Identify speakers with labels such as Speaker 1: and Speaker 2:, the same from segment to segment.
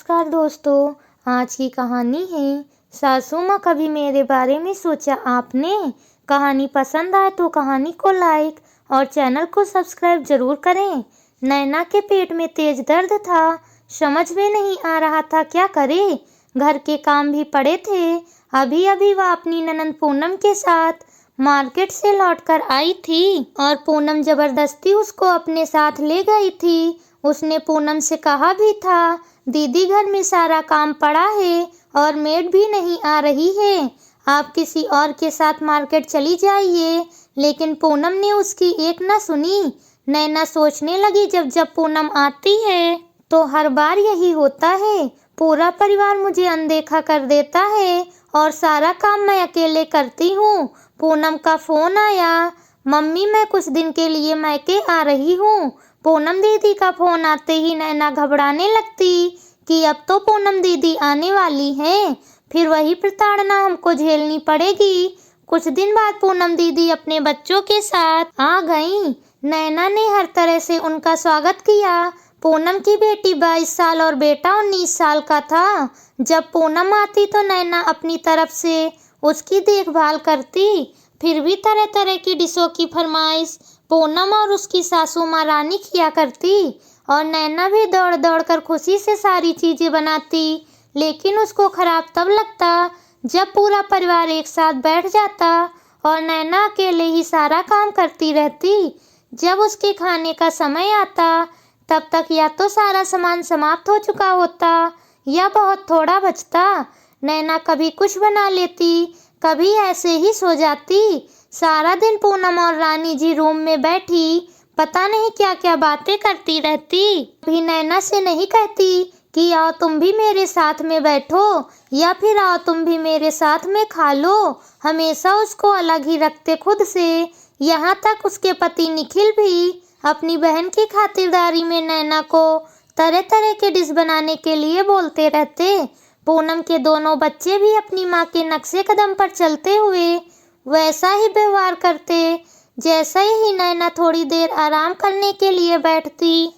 Speaker 1: नमस्कार दोस्तों, आज की कहानी है सासू माँ कभी मेरे बारे में सोचा आपने। कहानी पसंद आए तो कहानी को लाइक और चैनल को सब्सक्राइब जरूर करें। नैना के पेट में तेज दर्द था, समझ में नहीं आ रहा था क्या करे। घर के काम भी पड़े थे। अभी अभी वह अपनी ननंद पूनम के साथ मार्केट से लौटकर आई थी और पूनम जबरदस्ती उसको अपने साथ ले गई थी। उसने पूनम से कहा भी था, दीदी घर में सारा काम पड़ा है और मेड भी नहीं आ रही है, आप किसी और के साथ मार्केट चली जाइए। लेकिन पूनम ने उसकी एक न सुनी। नैना सोचने लगी, जब जब पूनम आती है तो हर बार यही होता है, पूरा परिवार मुझे अनदेखा कर देता है और सारा काम मैं अकेले करती हूँ। पूनम का फोन आया, मम्मी मैं कुछ दिन के लिए मायके आ रही हूँ। पूनम दीदी का फोन आते ही नैना घबराने लगती कि अब तो पूनम दीदी आने वाली हैं, फिर वही प्रताड़ना हमको झेलनी पड़ेगी। कुछ दिन बाद पूनम दीदी अपने बच्चों के साथ आ गईं। नैना ने हर तरह से उनका स्वागत किया। पूनम की बेटी 22 साल और बेटा 19 साल का था। जब पूनम आती तो नैना अपनी तरफ से उसकी देखभाल करती। फिर भी तरह तरह की डिशों की फरमाइश पूनम और उसकी सासू माँ रानी किया करती और नैना भी दौड़ दौड़ कर खुशी से सारी चीजें बनाती। लेकिन उसको खराब तब लगता जब पूरा परिवार एक साथ बैठ जाता और नैना अकेले ही सारा काम करती रहती। जब उसके खाने का समय आता तब तक या तो सारा सामान समाप्त हो चुका होता या बहुत थोड़ा बचता। नैना कभी कुछ बना लेती, कभी ऐसे ही सो जाती। सारा दिन पूनम और रानी जी रूम में बैठी पता नहीं क्या क्या बातें करती रहती। कभी नैना से नहीं कहती कि आओ तुम भी मेरे साथ में बैठो या फिर आओ तुम भी मेरे साथ में खा लो। हमेशा उसको अलग ही रखते खुद से। यहाँ तक उसके पति निखिल भी अपनी बहन की खातिरदारी में नैना को तरह तरह के डिश बनाने के लिए बोलते रहते। पूनम के दोनों बच्चे भी अपनी माँ के नक्शे कदम पर चलते हुए वैसा ही व्यवहार करते। जैसे ही नैना थोड़ी देर आराम करने के लिए बैठती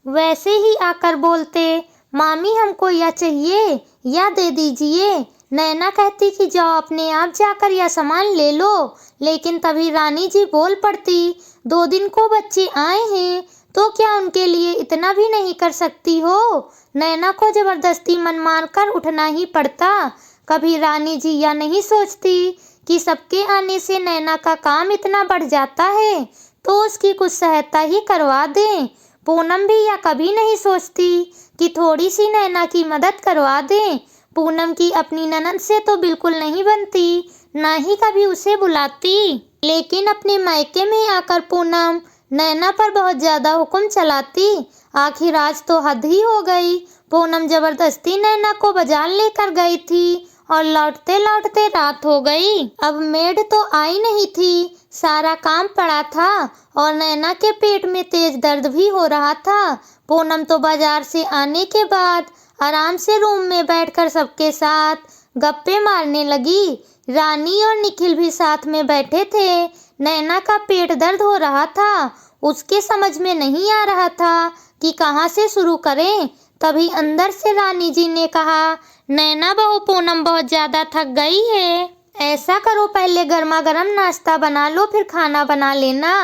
Speaker 1: वैसे ही आकर बोलते, मामी हमको यह चाहिए या दे दीजिए। नैना कहती कि जाओ अपने आप जाकर यह सामान ले लो। लेकिन तभी रानी जी बोल पड़ती, 2 दिन को बच्चे आए हैं तो क्या उनके लिए इतना भी नहीं कर सकती हो। नैना को जबरदस्ती मन मार कर उठना ही पड़ता। कभी रानी जी या नहीं सोचती कि सबके आने से नैना का काम इतना बढ़ जाता है तो उसकी कुछ सहायता ही करवा दें। पूनम भी या कभी नहीं सोचती कि थोड़ी सी नैना की मदद करवा दें। पूनम की अपनी ननद से तो बिल्कुल नहीं बनती, ना ही कभी उसे बुलाती। लेकिन अपने मायके में आकर पूनम नैना पर बहुत ज्यादा हुक्म चलाती। आखिर आज तो हद ही हो गई। पूनम जबरदस्ती नैना को बाजार लेकर गई थी और लौटते लौटते रात हो गई। अब मेड तो आई नहीं थी, सारा काम पड़ा था और नैना के पेट में तेज दर्द भी हो रहा था। पूनम तो बाजार से आने के बाद आराम से रूम में बैठकर सबके साथ गप्पे मारने लगी। रानी और निखिल भी साथ में बैठे थे। नैना का पेट दर्द हो रहा था, उसके समझ में नहीं आ रहा था कि कहाँ से शुरू करें। तभी अंदर से रानी जी ने कहा, नैना बहू पूनम बहुत ज्यादा थक गई है, ऐसा करो पहले गर्मा गर्म नाश्ता बना लो फिर खाना बना लेना।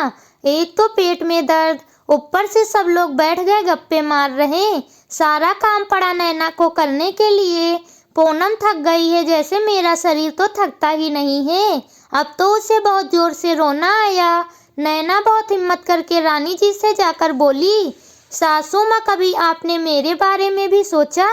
Speaker 1: एक तो पेट में दर्द, ऊपर से सब लोग बैठ गए गप्पे मार रहे। सारा काम पड़ा नैना को करने के लिए। पूनम थक गई है, जैसे मेरा शरीर तो थकता ही नहीं है। अब तो उसे बहुत जोर से रोना आया। नैना बहुत हिम्मत करके रानी जी से जाकर बोली, सासू माँ कभी आपने मेरे बारे में भी सोचा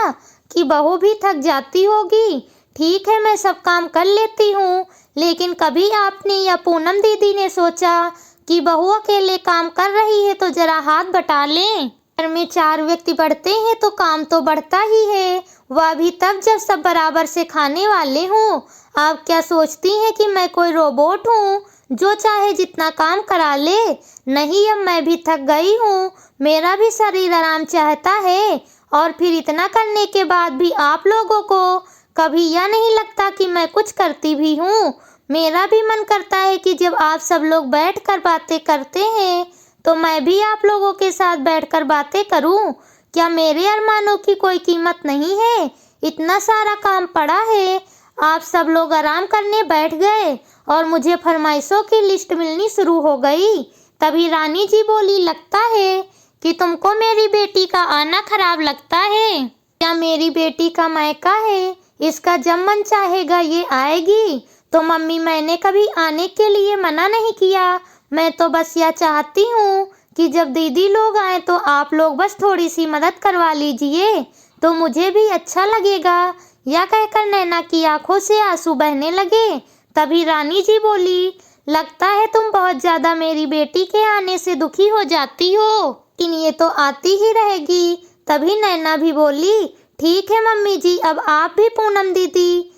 Speaker 1: कि बहू भी थक जाती होगी। ठीक है मैं सब काम कर लेती हूँ, लेकिन कभी आपने या पूनम दीदी ने सोचा कि बहू अकेले काम कर रही है तो जरा हाथ बटा लें। घर में 4 व्यक्ति बढ़ते हैं तो काम तो बढ़ता ही है, वह भी तब जब सब बराबर से खाने वाले हों। आप क्या सोचती हैं कि मैं कोई रोबोट हूँ जो चाहे जितना काम करा ले? नहीं, अब मैं भी थक गई हूँ, मेरा भी शरीर आराम चाहता है। और फिर इतना करने के बाद भी आप लोगों को कभी यह नहीं लगता कि मैं कुछ करती भी हूँ? मेरा भी मन करता है कि जब आप सब लोग बैठकर बातें करते हैं तो मैं भी आप लोगों के साथ बैठकर बातें करूं। क्या मेरे अरमानों की कोई कीमत नहीं है? इतना सारा काम पड़ा है। आप सब लोग आराम करने बैठ गए और मुझे फरमाइशों की लिस्ट मिलनी शुरू हो गई। तभी रानी जी बोली, लगता है कि तुमको मेरी बेटी का आना खराब लगता है। क्या मेरी बेटी का मायका है? इसका जब मन चाहेगा ये आएगी। तो मम्मी, मैंने कभी आने के लिए मना नहीं किया। मैं तो बस यह चाहती हूँ कि जब दीदी लोग आए तो आप लोग बस थोड़ी सी मदद करवा लीजिए तो मुझे भी अच्छा लगेगा। यह कहकर नैना की आंखों से आंसू बहने लगे। तभी रानी जी बोली, लगता है तुम बहुत ज्यादा मेरी बेटी के आने से दुखी हो जाती हो, लेकिन ये तो आती ही रहेगी। तभी नैना भी बोली, ठीक है मम्मी जी, अब आप भी पूनम दीदी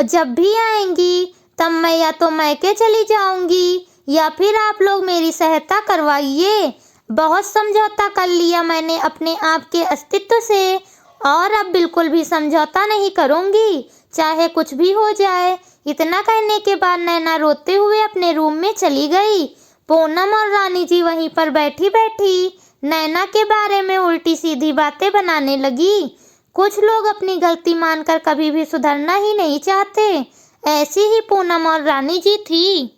Speaker 1: जब भी आएंगी तब मैं या तो मैके चली जाऊंगी या फिर आप लोग मेरी सहायता करवाइए। बहुत समझौता कर लिया मैंने अपने आप के अस्तित्व से और अब बिल्कुल भी समझौता नहीं करूंगी, चाहे कुछ भी हो जाए। इतना कहने के बाद नैना रोते हुए अपने रूम में चली गई। पूनम और रानी जी वहीं पर बैठी बैठी नैना के बारे में उल्टी सीधी बातें बनाने लगी। कुछ लोग अपनी गलती मानकर कभी भी सुधरना ही नहीं चाहते। ऐसी ही पूनम और रानी जी थी।